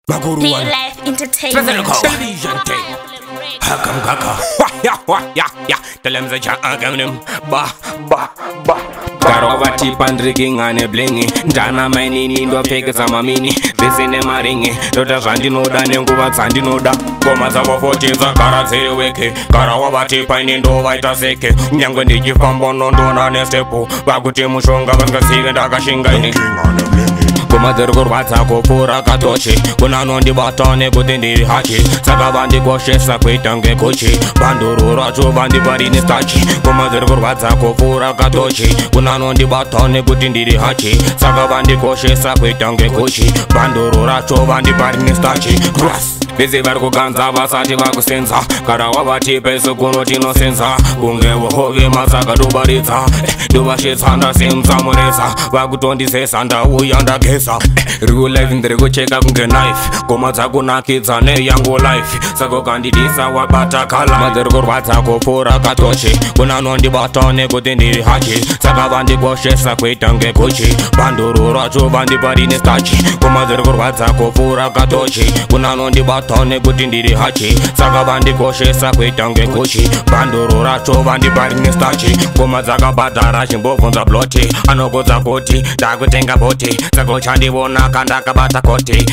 Real life entertainment. Hakam kaka. Ya. Tell them the chat again. Ba. Karova tipandriki ngane blingi ndana mainini ndo peke samamini vesene maringi ndota zvandinoda nenguva dzandinoda ngoma dzavafotedza kara dziri weke karawa vatipaini ndo vaita seke nyangwe ndichifamba nondona nestepu vakuti mushonga vasingasive ndakashingaini ngoma dziri kurwadza kupfuura katochi kunanondibata nekuti ndiri hachi saka vandikoshesa kuita ngekuchi banduru racho vandiparini stachi ngoma dziri kurwadza kupfuura katochi kunanondibata nekuti ndiri hachi saka vandikoshesa kuita ngekuchi banduru racho vandiparini stachi vese vari kuganza vasati vakusenza karawa vatipeso kunotinosenza kunge vohove masaka ndobaridza ndovashetsanda semutsamuresa vakutondisesa ndauya ndageza real life ndiri kucheka kunge knife ngoma dzakunakidza neyangu life saka ukandidisa wabata kala madziri kurwadza kupfuura katochi kunanondibata nekuti ndiri hachi saka vandikoshesa kuita ngekuchi banduru racho vandiparini stachi ngoma dziri kurwadza kupfuura katochi kunanondibata nekuti ndiri hachi saka vandikoshesa kuita ngekuchi banduru racho vandiparini stachi ngoma dzakabhadhara chimbobvunza bloti anokodza kuti ndakutenga boti saka uchandivona kandakabata koti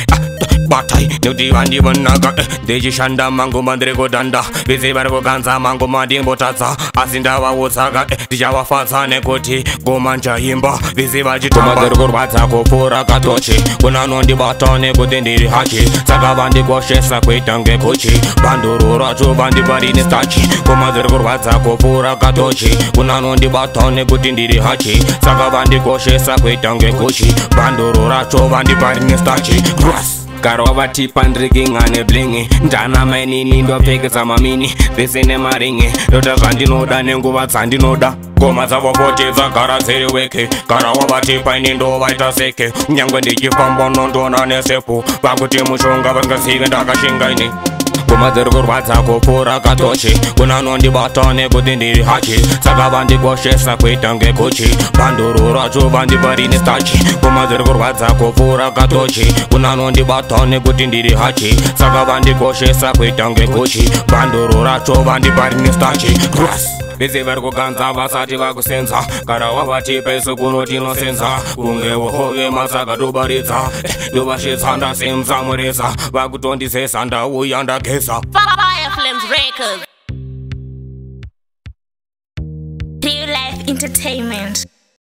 batai nekuti vandivonaka ndichishanda mangoma ndiri kudhanda vese vari kuganza mangoma ndimbotadza asi ndavautsaka ndichavafadza nekuti ngoma njaimba vese vachitamba dziri kurwadza kupfuura katochi kunanondibata nekuti ndiri hachi saka vandikoshesa kuita ngekuchi banduru racho vandiparini stachi ngoma dziri kurwadza kupfuura katochi kunanondibata nekuti ndiri hachi saka vandikoshesa kuita ngekuchi banduru racho vandiparini stachi Karova vatipandriki ngane blingi ndana mainini ndopfekesa mamini vesene maringi ndota zvandinoda nenguva dzandinoda ngoma dzavafotedza kara dziri weke karawa vatipaini ndo vaita seke nyangwe ndichifamba nondona nesepu vakuti mushonga vasingasive ndakashingaini ngoma dziri kurwadza kupfuura katochi kunanondibata nekuti ndiri hachi saka vandikoshesa kuita ngekuchi banduru racho vandiparini stachi ngoma dziri kurwadza kupfuura katochi kunanondibata nekuti ndiri hachi saka vandikoshesa kuita ngekuchi banduru racho vandiparini stachi vese vari kuganza vasati vakusenza karawa vatipeso kunotinosenza kunge vohove masaka ndobaridza ndovashetsanda semutsamuresa vakutondisesa ndauya ndageza Fire Flames Records. Real life entertainment.